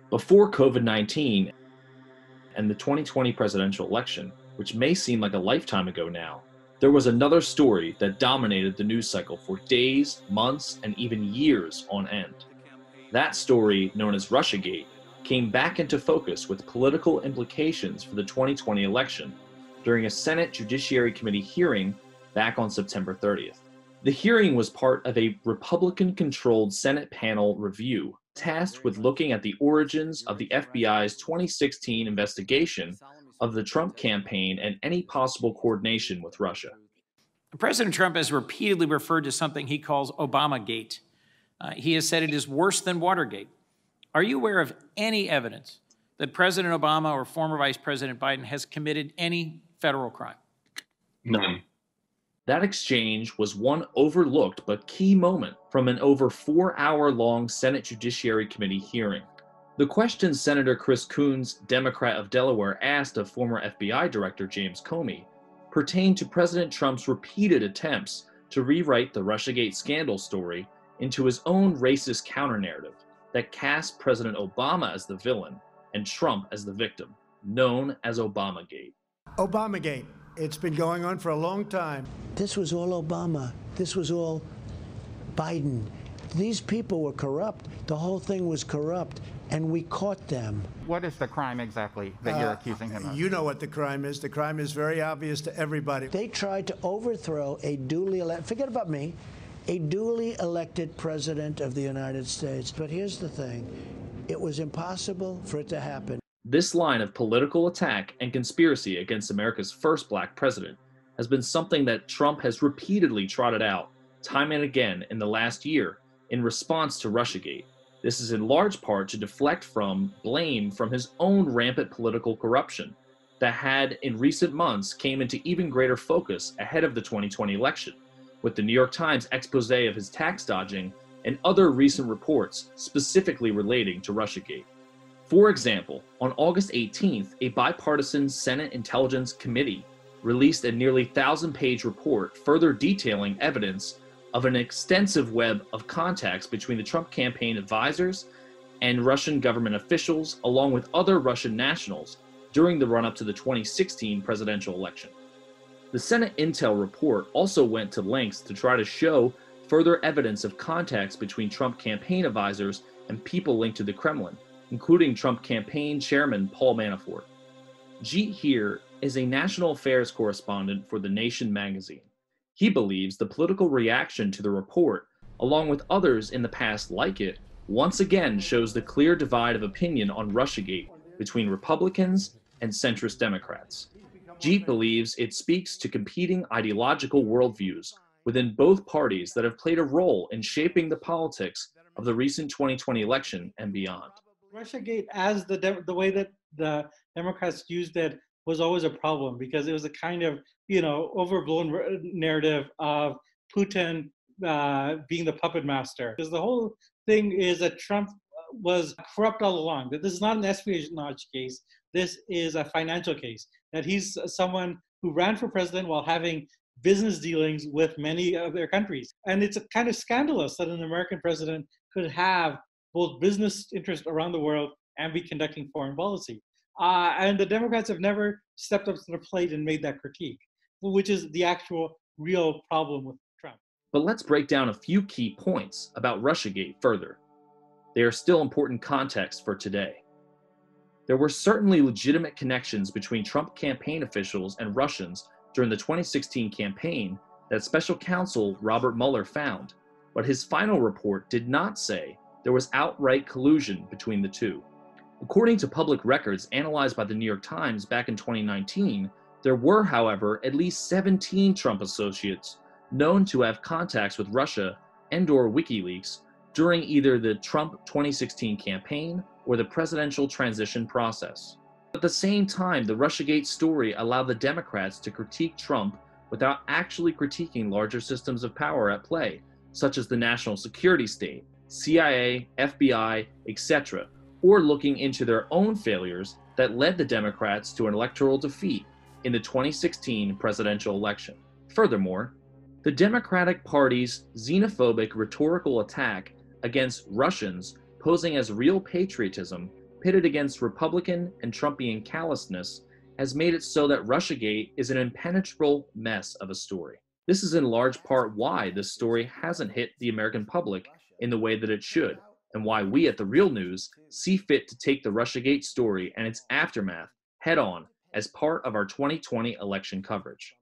Before COVID-19 and the 2020 presidential election, which may seem like a lifetime ago now, there was another story that dominated the news cycle for days, months, and even years on end. That story, known as Russiagate, came back into focus with political implications for the 2020 election during a Senate Judiciary Committee hearing back on September 30th. The hearing was part of a Republican-controlled Senate panel review tasked with looking at the origins of the FBI's 2016 investigation of the Trump campaign and any possible coordination with Russia. President Trump has repeatedly referred to something he calls Obamagate. He has said it is worse than Watergate. Are you aware of any evidence that President Obama or former Vice President Biden has committed any federal crime? None. That exchange was one overlooked but key moment from an over 4-hour-long Senate Judiciary Committee hearing. The question Senator Chris Coons, Democrat of Delaware, asked of former FBI Director James Comey pertained to President Trump's repeated attempts to rewrite the Russiagate scandal story into his own racist counter-narrative that cast President Obama as the villain and Trump as the victim, known as Obamagate. Obamagate. It's been going on for a long time. This was all Obama. This was all Biden. These people were corrupt. The whole thing was corrupt, and we caught them. What is the crime exactly that you're accusing him of? You know what the crime is. The crime is very obvious to everybody. They tried to overthrow a duly elected, forget about me, a duly elected president of the United States. But here's the thing. It was impossible for it to happen. This line of political attack and conspiracy against America's first black president has been something that Trump has repeatedly trotted out time and again in the last year in response to Russiagate. This is in large part to deflect from blame from his own rampant political corruption that had in recent months came into even greater focus ahead of the 2020 election, with the New York Times expose of his tax dodging and other recent reports specifically relating to Russiagate. For example, on August 18th, a bipartisan Senate Intelligence Committee released a nearly 1,000-page report further detailing evidence of an extensive web of contacts between the Trump campaign advisors and Russian government officials, along with other Russian nationals, during the run-up to the 2016 presidential election. The Senate Intel report also went to lengths to try to show further evidence of contacts between Trump campaign advisors and people linked to the Kremlin, including Trump campaign chairman Paul Manafort. Jeet here is a national affairs correspondent for The Nation magazine. He believes the political reaction to the report, along with others in the past like it, once again shows the clear divide of opinion on Russiagate between Republicans and centrist Democrats. Jeet believes it speaks to competing ideological worldviews within both parties that have played a role in shaping the politics of the recent 2020 election and beyond. Russiagate, as the way that the Democrats used it, was always a problem because it was a kind of, overblown narrative of Putin being the puppet master. Because the whole thing is that Trump was corrupt all along, that this is not an espionage case, this is a financial case, that he's someone who ran for president while having business dealings with many other countries. And it's kind of scandalous that an American president could have both business interests around the world and be conducting foreign policy. And the Democrats have never stepped up to the plate and made that critique, which is the actual real problem with Trump. But let's break down a few key points about Russiagate further. They are still important context for today. There were certainly legitimate connections between Trump campaign officials and Russians during the 2016 campaign that special counsel Robert Mueller found, but his final report did not say there was outright collusion between the two. According to public records analyzed by the New York Times back in 2019, there were, however, at least 17 Trump associates known to have contacts with Russia and/or WikiLeaks during either the Trump 2016 campaign or the presidential transition process. At the same time, the Russiagate story allowed the Democrats to critique Trump without actually critiquing larger systems of power at play, such as the national security state, CIA, FBI, etc., or looking into their own failures that led the Democrats to an electoral defeat in the 2016 presidential election. Furthermore, the Democratic Party's xenophobic rhetorical attack against Russians posing as real patriotism pitted against Republican and Trumpian callousness, has made it so that Russiagate is an impenetrable mess of a story. This is in large part why this story hasn't hit the American public in the way that it should, and why we at The Real News see fit to take the Russiagate story and its aftermath head-on as part of our 2020 election coverage.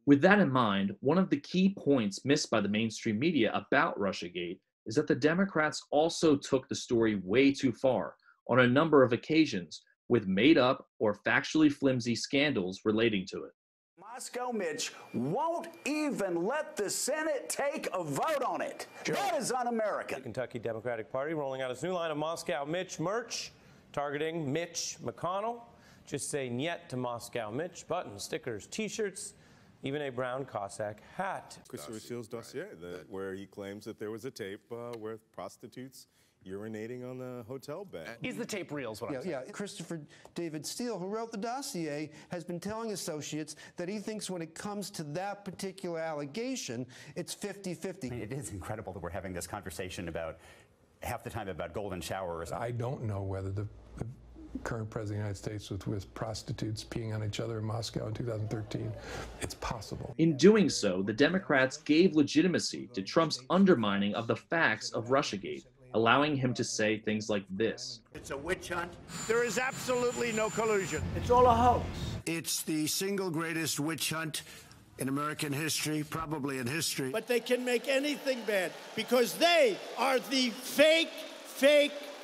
With that in mind, one of the key points missed by the mainstream media about Russiagate is that the Democrats also took the story way too far on a number of occasions with made-up or factually flimsy scandals relating to it. Moscow Mitch won't even let the Senate take a vote on it. That is un-American. The Kentucky Democratic Party rolling out its new line of Moscow Mitch merch targeting Mitch McConnell. Just say "Niet" to Moscow Mitch, buttons, stickers, T-shirts, even a brown Cossack hat. Christopher Steele's dossier, where he claims that there was a tape where prostitutes urinating on the hotel bed. Is the tape real is what I'm saying. Yeah, Christopher David Steele, who wrote the dossier, has been telling associates that he thinks when it comes to that particular allegation, it's 50-50. I mean, it is incredible that we're having this conversation about half the time about golden showers. I don't know whether the current president of the United States was with prostitutes peeing on each other in Moscow in 2013. It's possible. In doing so, the Democrats gave legitimacy to Trump's undermining of the facts of Russiagate, allowing him to say things like this. It's a witch hunt. There is absolutely no collusion. It's all a hoax. It's the single greatest witch hunt in American history, probably in history. But they can make anything bad because they are the fake,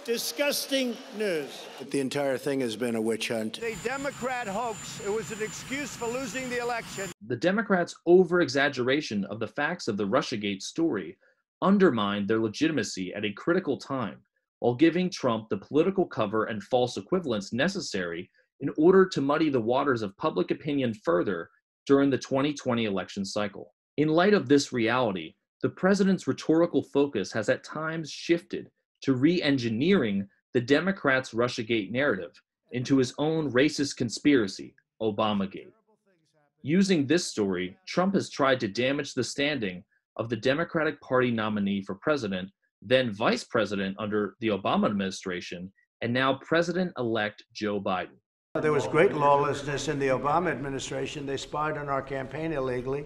disgusting news. The entire thing has been a witch hunt. The Democrat hoax. It was an excuse for losing the election. The Democrats' over-exaggeration of the facts of the Russiagate story undermined their legitimacy at a critical time, while giving Trump the political cover and false equivalence necessary in order to muddy the waters of public opinion further during the 2020 election cycle. In light of this reality, the president's rhetorical focus has at times shifted to re-engineering the Democrats' Russiagate narrative into his own racist conspiracy, Obamagate. Using this story, Trump has tried to damage the standing of the Democratic Party nominee for president, then vice president under the Obama administration, and now President-elect Joe Biden. There was great lawlessness in the Obama administration. They spied on our campaign illegally.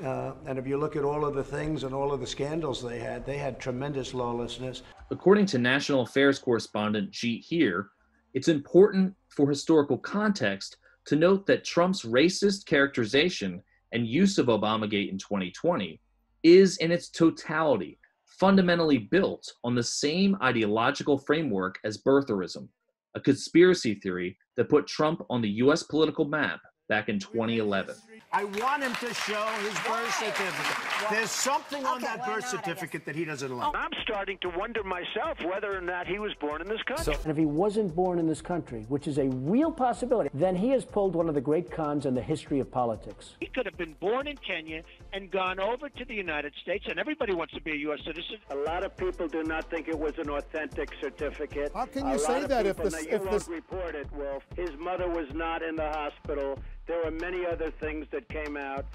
And if you look at all of the things and all of the scandals they had tremendous lawlessness. According to National Affairs correspondent Jeet Heer, it's important for historical context to note that Trump's racist characterization and use of Obamagate in 2020 is in its totality fundamentally built on the same ideological framework as birtherism, a conspiracy theory that put Trump on the U.S. political map back in 2011. I want him to show his birth certificate. There's something on that birth certificate that he doesn't like. I'm starting to wonder myself whether or not he was born in this country. And if he wasn't born in this country, which is a real possibility, then he has pulled one of the great cons in the history of politics. He could have been born in Kenya and gone over to the United States, and everybody wants to be a U.S. citizen. A lot of people do not think it was an authentic certificate. How can you say that if this... You won't report it, Wolf. His mother was not in the hospital. There were many other things that came out.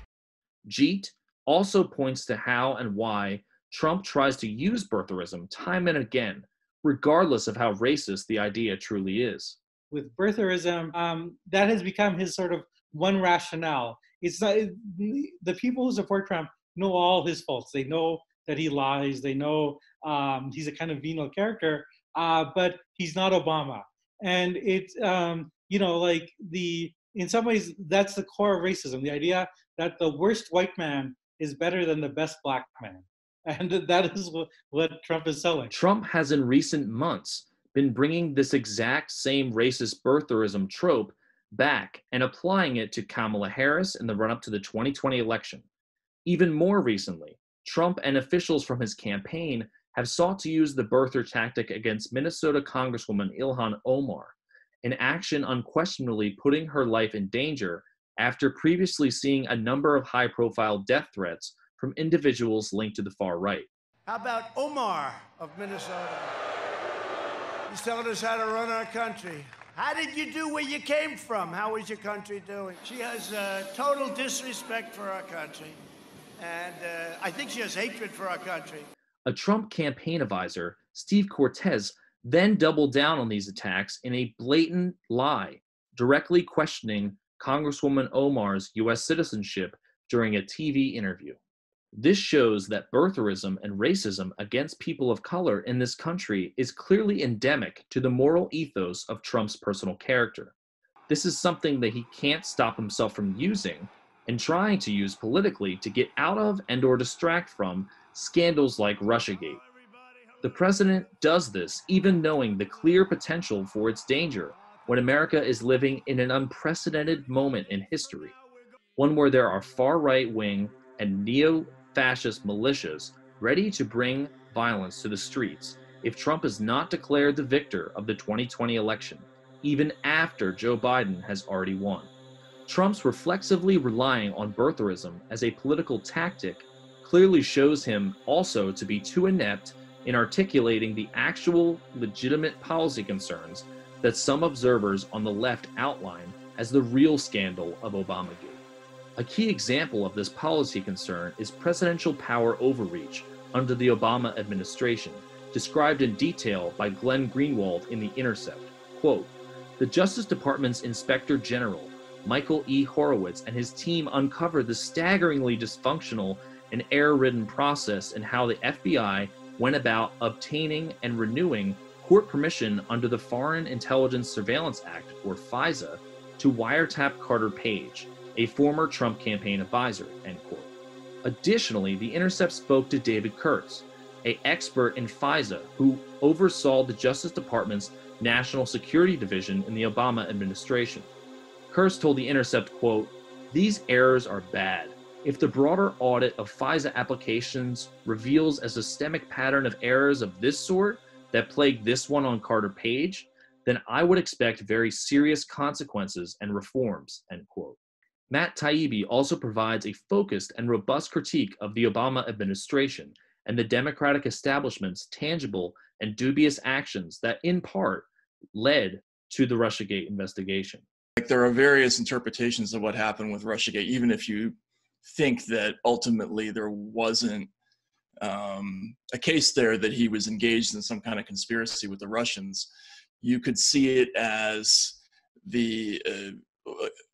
Jeet also points to how and why Trump tries to use birtherism time and again, regardless of how racist the idea truly is. With birtherism, that has become his sort of one rationale. It's not, the people who support Trump know all his faults. They know that he lies. They know he's a kind of venal character, but he's not Obama. And it's, in some ways, that's the core of racism, the idea that the worst white man is better than the best black man. And that is what Trump is selling. Trump has in recent months been bringing this exact same racist birtherism trope back and applying it to Kamala Harris in the run-up to the 2020 election. Even more recently, Trump and officials from his campaign have sought to use the birther tactic against Minnesota Congresswoman Ilhan Omar, an action unquestionably putting her life in danger after previously seeing a number of high-profile death threats from individuals linked to the far right. How about Omar of Minnesota? He's telling us how to run our country. How did you do where you came from? How is your country doing? She has total disrespect for our country. And I think she has hatred for our country. A Trump campaign advisor, Steve Cortez, then doubled down on these attacks in a blatant lie, directly questioning Congresswoman Omar's U.S. citizenship during a TV interview. This shows that birtherism and racism against people of color in this country is clearly endemic to the moral ethos of Trump's personal character. This is something that he can't stop himself from using and trying to use politically to get out of and/or distract from scandals like Russiagate. The president does this even knowing the clear potential for its danger when America is living in an unprecedented moment in history, one where there are far-right wing and neo-fascist militias ready to bring violence to the streets if Trump is not declared the victor of the 2020 election, even after Joe Biden has already won. Trump's reflexively relying on birtherism as a political tactic clearly shows him also to be too inept in articulating the actual legitimate policy concerns that some observers on the left outline as the real scandal of Obamagate. A key example of this policy concern is presidential power overreach under the Obama administration, described in detail by Glenn Greenwald in The Intercept. Quote, "The Justice Department's Inspector General, Michael E. Horowitz, and his team uncovered the staggeringly dysfunctional and error-ridden process in how the FBI went about obtaining and renewing court permission under the Foreign Intelligence Surveillance Act, or FISA, to wiretap Carter Page, a former Trump campaign advisor," end quote. Additionally, The Intercept spoke to David Kurtz, an expert in FISA who oversaw the Justice Department's National Security Division in the Obama administration. Kurtz told The Intercept, quote, "These errors are bad. If the broader audit of FISA applications reveals a systemic pattern of errors of this sort that plagued this one on Carter Page, then I would expect very serious consequences and reforms," end quote. Matt Taibbi also provides a focused and robust critique of the Obama administration and the Democratic establishment's tangible and dubious actions that, in part, led to the Russiagate investigation. There are various interpretations of what happened with Russiagate, even if you think that ultimately there wasn't a case there that he was engaged in some kind of conspiracy with the Russians. You could see it as a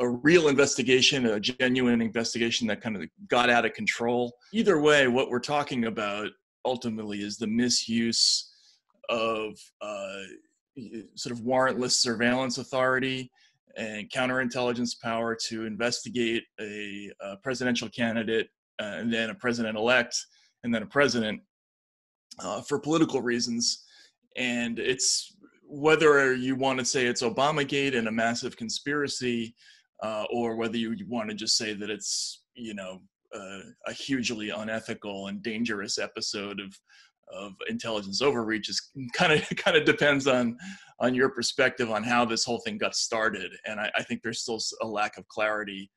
real investigation, a genuine investigation that kind of got out of control. Either way, what we're talking about ultimately is the misuse of sort of warrantless surveillance authority and counterintelligence power to investigate a presidential candidate and then a president-elect and then a president for political reasons. And it's whether you want to say it's Obamagate and a massive conspiracy, or whether you want to just say that it's, a hugely unethical and dangerous episode of intelligence overreach, is kind of depends on your perspective on how this whole thing got started. And I think there's still a lack of clarity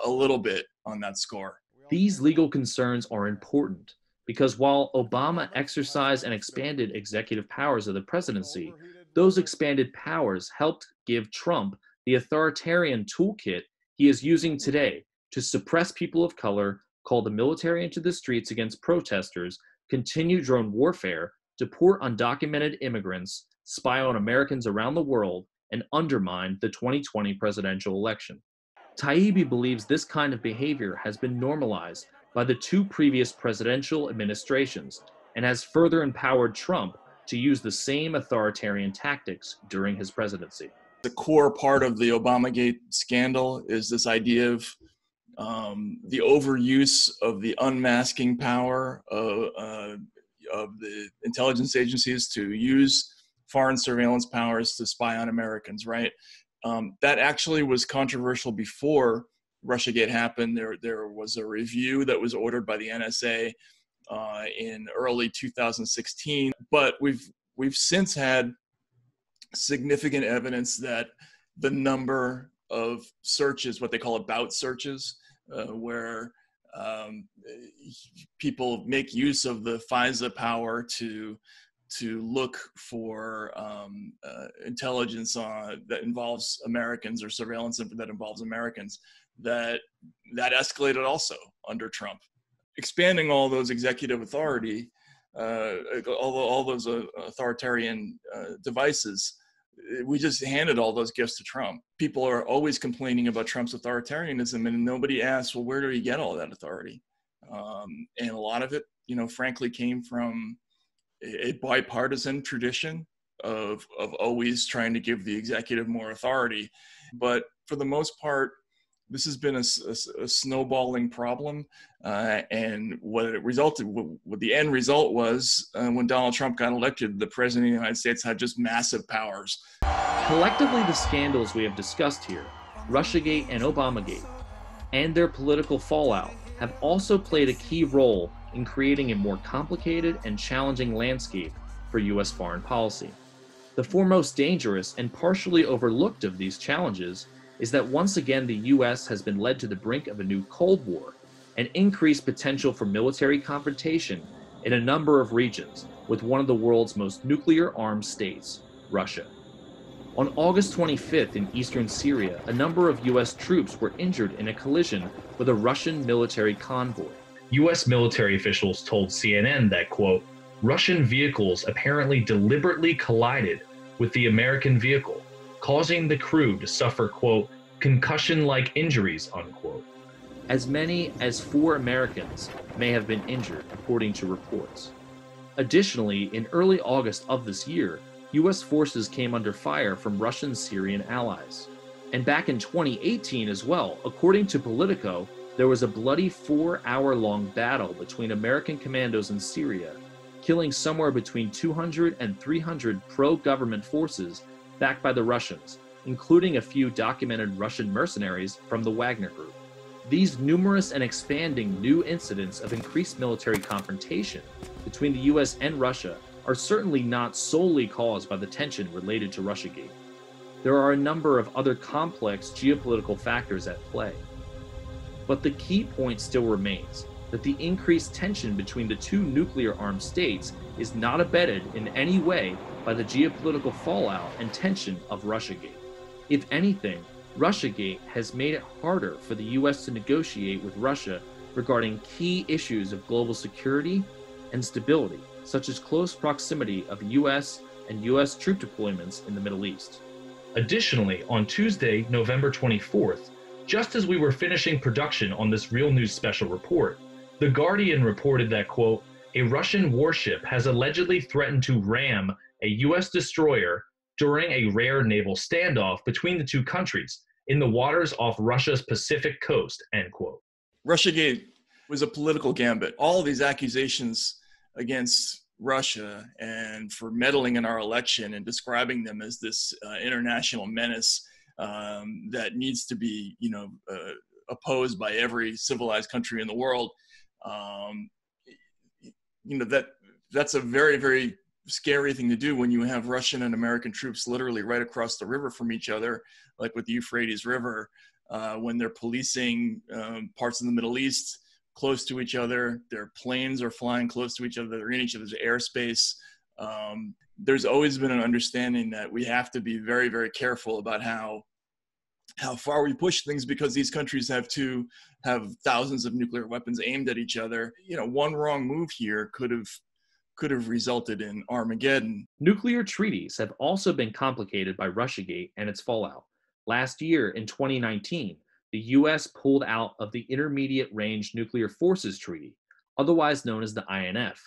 a little bit on that score. These legal concerns are important because while Obama exercised and expanded executive powers of the presidency, those expanded powers helped give Trump the authoritarian toolkit he is using today to suppress people of color, call the military into the streets against protesters, continue drone warfare, deport undocumented immigrants, spy on Americans around the world, and undermine the 2020 presidential election. Taibbi believes this kind of behavior has been normalized by the two previous presidential administrations and has further empowered Trump to use the same authoritarian tactics during his presidency. The core part of the Obamagate scandal is this idea of the overuse of the unmasking power of the intelligence agencies to use foreign surveillance powers to spy on Americans, right? That actually was controversial before Russiagate happened. There was a review that was ordered by the NSA in early 2016, but we've since had significant evidence that the number of searches, what they call about searches, where people make use of the FISA power to look for intelligence that involves Americans or surveillance that involves Americans, that escalated also under Trump. Expanding all those executive authority all those authoritarian devices. We just handed all those gifts to Trump. People are always complaining about Trump's authoritarianism, and nobody asks, well, where do he get all that authority? And a lot of it, frankly, came from a bipartisan tradition of always trying to give the executive more authority. But for the most part, this has been a snowballing problem, and what the end result was, when Donald Trump got elected, the president of the United States had just massive powers. Collectively, the scandals we have discussed here, Russiagate and Obamagate, and their political fallout have also played a key role in creating a more complicated and challenging landscape for U.S. foreign policy. The foremost dangerous and partially overlooked of these challenges is that once again the U.S. has been led to the brink of a new Cold War and increased potential for military confrontation in a number of regions with one of the world's most nuclear-armed states, Russia. On August 25th in eastern Syria, a number of U.S. troops were injured in a collision with a Russian military convoy. U.S. military officials told CNN that, quote, Russian vehicles apparently deliberately collided with the American vehicle, causing the crew to suffer, quote, concussion-like injuries, unquote. As many as 4 Americans may have been injured, according to reports. Additionally, in early August of this year, U.S. forces came under fire from Russian Syrian allies. And back in 2018 as well, according to Politico, there was a bloody 4-hour-long battle between American commandos in Syria, killing somewhere between 200 and 300 pro-government forces backed by the Russians, including a few documented Russian mercenaries from the Wagner Group. These numerous and expanding new incidents of increased military confrontation between the U.S. and Russia are certainly not solely caused by the tension related to Russiagate. There are a number of other complex geopolitical factors at play. But the key point still remains that the increased tension between the two nuclear-armed states is not abetted in any way by the geopolitical fallout and tension of Russiagate. If anything, Russiagate has made it harder for the U.S. to negotiate with Russia regarding key issues of global security and stability, such as close proximity of U.S. and U.S. troop deployments in the Middle East. Additionally, on Tuesday, November 24th, just as we were finishing production on this Real News special report, The Guardian reported that, quote, a Russian warship has allegedly threatened to ram a U.S. destroyer during a rare naval standoff between the two countries in the waters off Russia's Pacific coast, end quote. Russiagate was a political gambit. All these accusations against Russia and for meddling in our election and describing them as this international menace that needs to be, opposed by every civilized country in the world. That's a very, very scary thing to do when you have Russian and American troops literally right across the river from each other, like with the Euphrates River, when they're policing parts of the Middle East close to each other. Their planes are flying close to each other. They're in each other's airspace. There's always been an understanding that we have to be very, very careful about how far we push things, because these countries have thousands of nuclear weapons aimed at each other. One wrong move here could have resulted in Armageddon. Nuclear treaties have also been complicated by Russiagate and its fallout. Last year, in 2019, the U.S. pulled out of the Intermediate Range Nuclear Forces Treaty, otherwise known as the INF.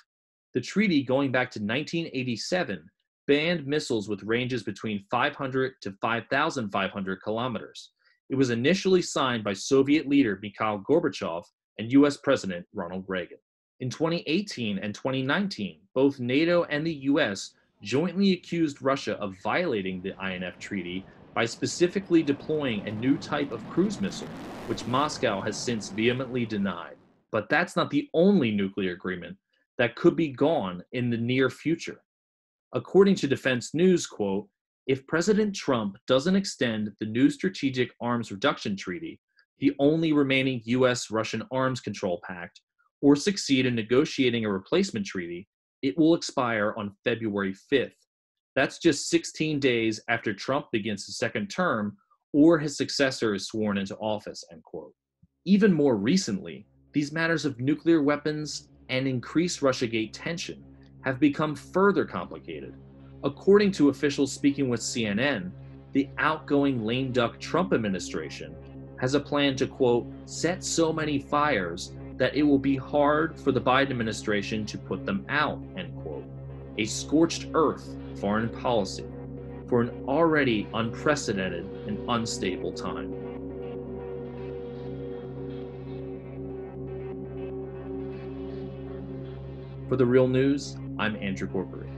The treaty, going back to 1987, banned missiles with ranges between 500 to 5,500 kilometers. It was initially signed by Soviet leader Mikhail Gorbachev and U.S. President Ronald Reagan. In 2018 and 2019, both NATO and the U.S. jointly accused Russia of violating the INF treaty by specifically deploying a new type of cruise missile, which Moscow has since vehemently denied. But that's not the only nuclear agreement that could be gone in the near future. According to Defense News, quote, if President Trump doesn't extend the new Strategic Arms Reduction Treaty, the only remaining U.S.-Russian arms control pact, or succeed in negotiating a replacement treaty, it will expire on February 5th. That's just 16 days after Trump begins his second term or his successor is sworn into office, end quote. Even more recently, these matters of nuclear weapons and increased Russiagate tension have become further complicated. According to officials speaking with CNN, the outgoing lame duck Trump administration has a plan to, quote, set so many fires that it will be hard for the Biden administration to put them out, end quote. A scorched earth foreign policy for an already unprecedented and unstable time. For The Real News, I'm Andrew Corkery.